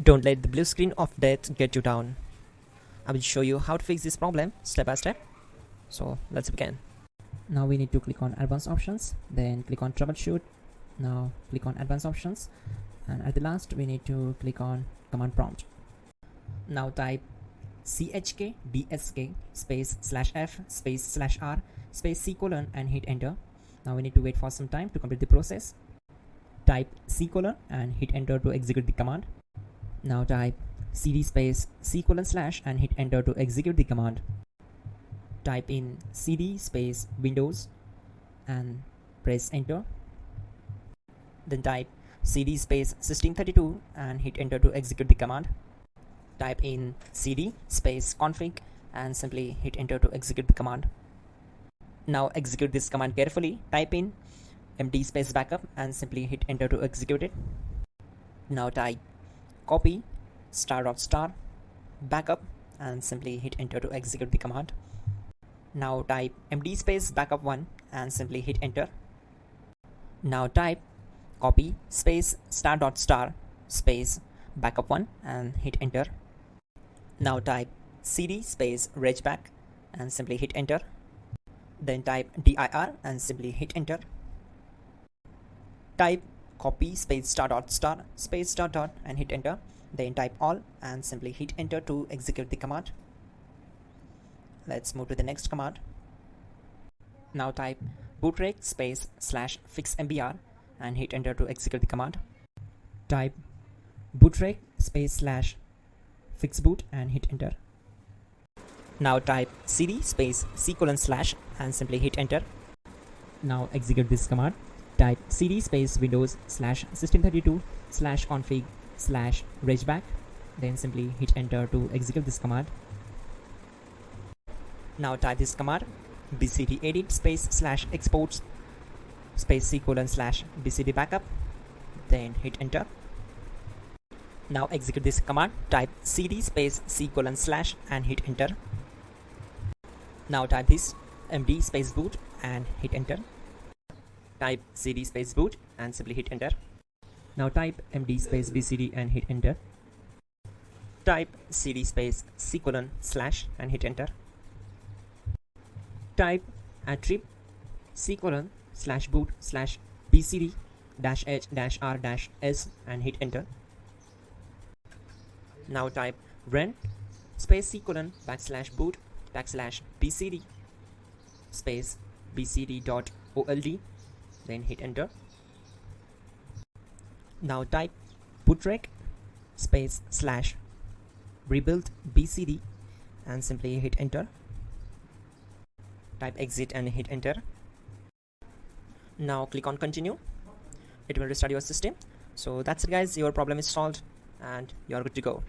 Don't let the blue screen of death get you down. I will show you how to fix this problem step by step. So let's begin. Now we need to click on advanced options, then click on troubleshoot. Now click on advanced options, and at the last we need to click on command prompt. Now type chk dsk space /f space /r space c colon and hit enter. Now we need to wait for some time to complete the process. Type c colon and hit enter to execute the command. Now type cd space c colon / and hit enter to execute the command. Type in cd space windows and press enter. Then type cd space system32 and hit enter to execute the command. Type in cd space config and simply hit enter to execute the command. Now execute this command carefully. Type in md space backup and simply hit enter to execute it. Now type copy ** backup and simply hit enter to execute the command. Now type md space backup1 and simply hit enter. Now type copy space ** space backup1 and hit enter. Now type cd space regback and simply hit enter. Then type dir and simply hit enter. Type copy space ** space ... and hit enter. Then type all and simply hit enter to execute the command. Let's move to the next command. Now type bootrec space /fixmbr and hit enter to execute the command. Type bootrec space /fixboot and hit enter. Now type cd space c colon / and simply hit enter. Now execute this command. Type cd space windows /system32 /config /regback, then simply hit enter to execute this command. Now type this command bcd edit space /exports space c colon / bcd backup, then hit enter. Now execute this command. Type cd space c colon / and hit enter. Now type this md space boot and hit enter. Type cd space boot and simply hit enter. Now type md space bcd and hit enter. Type cd space c colon / and hit enter. Type attrib c colon /boot /bcd -h -r -s and hit enter. Now type run space c colon /boot /bcd space bcd.old, then hit enter. Now type bootrec space /rebuild bcd and simply hit enter. Type exit and hit enter. Now click on continue. It will restart your system. So that's it guys, your problem is solved and you're good to go.